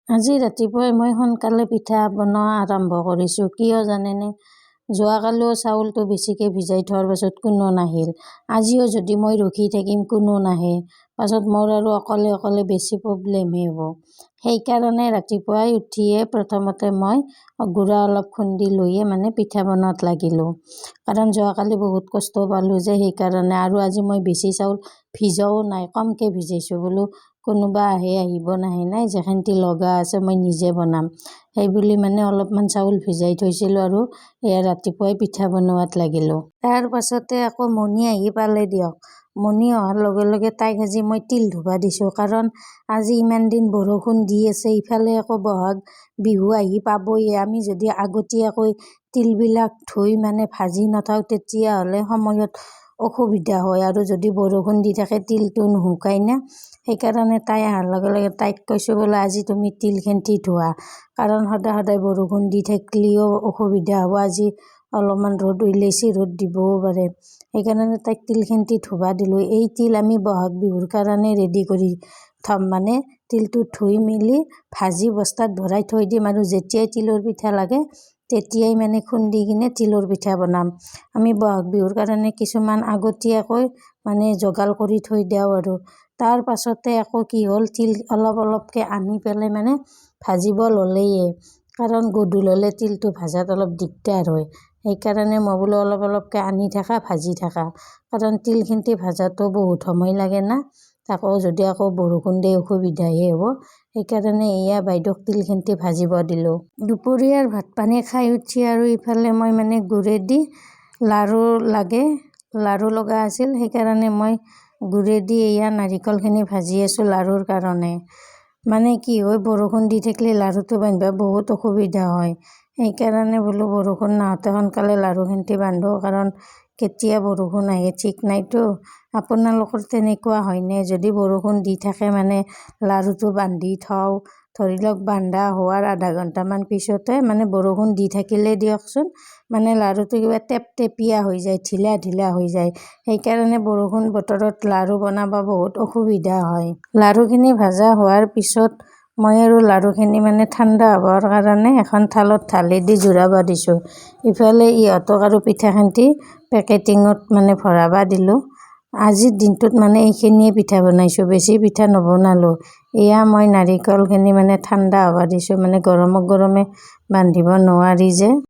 আজি ৰাতিপুৱাই মই সোনকালে পিঠা বনোৱা আৰম্ভ কৰিছোঁ। কিয় জানেনে? যোৱাকালিও চাউলটো বেছিকৈ ভিজাই থোৱাৰ পাছত কোনো নাহিল। আজিও যদি মই ৰখি থাকিম কোনো নাহে। পাছত মোৰ আৰু অকলে বেছি প্ৰব্লেমহে হ'ব। সেইকাৰণে ৰাতিপুৱাই উঠিয়ে প্ৰথমতে মই গুড়া অলপ খুন্দি লৈয়ে পিঠা বনোৱাত লাগিলোঁ। কাৰণ যোৱাকালি বহুত কষ্ট পালোঁ যে সেইকাৰণে। আৰু আজি মই বেছি চাউল ভিজাও নাই, কমকৈ ভিজাইছোঁ। বোলো কোনোবা আহিব নাহে নাই, যেখানটি লগা আছে মই নিজে বনাম। সেইবুলি অলপমান চাউল ভিজাই থৈছিলোঁ আৰু এয়া ৰাতিপুৱাই পিঠা বনোৱাত লাগিলোঁ। তাৰ পাছতে আকৌ মণি আহি পালে দিয়ক। মণি অহাৰ লগে লগে তাইক আজি মই তিল ধুবা দিছোঁ। কাৰণ আজি ইমান দিন বৰষুণ দি আছে, ইফালে আকৌ বহাগ বিহু আহি পাবয়ে। আমি যদি আগতীয়াকৈ তিলবিলাক ধুই ভাজি নথওঁ তেতিয়াহ'লে সময়ত অসুবিধা হয়। আৰু যদি বৰষুণ দি থাকে তিলটো নুশুকাই না। সেইকাৰণে তাই অহাৰ লগে লগে তাইক কৈছোঁ বোলে আজি তুমি তিলখিনি ধোৱা। কাৰণ সদায় বৰষুণ দি থাকিলেও অসুবিধা হ'ব। আজি অলপমান ৰ'দ ওলাইছে, ৰ'দ দিবও পাৰে। সেইকাৰণে তাইক তিলখিনি ধুবা দিলোঁ। এই তিল আমি বহাগ বিহুৰ কাৰণে ৰেডি কৰি থ'ম। তিলটো ধুই মেলি ভাজি বস্তাত ভৰাই থৈ দিম আৰু যেতিয়াই তিলৰ পিঠা লাগে তেতিয়াই খুন্দি কিনে তিলৰ পিঠা বনাম। আমি বহাগ বিহুৰ কাৰণে কিছুমান আগতীয়াকৈ যোগাৰ কৰি থৈ দিওঁ আৰু। তাৰ পাছতে আকৌ কি হ'ল, তিল অলপকৈ আনি পেলাই ভাজিব ল'লেয়ে। কাৰণ গধুৰ হ'লে তিলটো ভাজাত অলপ দিগদাৰ হয়। সেইকাৰণে মই বোলো অলপকৈ আনি থাকা, ভাজি থাকা। কাৰণ তিলখিনি ভাজাতো বহুত সময় লাগে না। যদি বৰষুণ দিয়ে অসুবিধাহে হ'ব। সেইকাৰণে এয়া বাইদেউক তিলখিনি ভাজিব দিলোঁ। দুপৰীয়াৰ ভাত পানী খাই উঠি আৰু ইফালে মই গুড়েদি লাৰু লগা আছিল। সেইকাৰণে মই গুড়েদি এয়া নাৰিকলখিনি ভাজি আছোঁ লাৰুৰ কাৰণে। কি হয়, বৰষুণ দি থাকিলে লাৰুটো বান্ধিব বহুত অসুবিধা হয়। সেইকাৰণে বোলো বৰষুণ নাহোঁতে সোনকালে লাৰুখিনি বান্ধো। কাৰণ কেতিয়া বৰষুণ আহে ঠিক নাইতো। আপোনালোকৰ তেনেকুৱা হয়নে? যদি বৰষুণ দি থাকে লাৰুটো বান্ধি থওঁ, ধৰি লওক বান্ধা হোৱাৰ আধা ঘণ্টামান পিছতে বৰষুণ দি থাকিলে দিয়কচোন লাৰুটো কিবা টেপটেপীয়া হৈ যায়, ঢিলা হৈ যায়। সেইকাৰণে বৰষুণ বতৰত লাৰু বনাব বহুত অসুবিধা হয়। লাৰুখিনি ভাজা হোৱাৰ পিছত মই আৰু লাৰুখিনি ঠাণ্ডা হ'বৰ কাৰণে এখন থালত ঢালি দি জোৰাব দিছোঁ। ইফালে ইহঁতক আৰু পিঠাখিনি পেকেটিঙত ভৰাব দিলোঁ। আজিৰ দিনটোত এইখিনিয়ে পিঠা বনাইছোঁ, বেছি পিঠা নবনালোঁ। এয়া মই নাৰিকলখিনি ঠাণ্ডা হ'ব দিছোঁ। গৰমে বান্ধিব নোৱাৰি যে।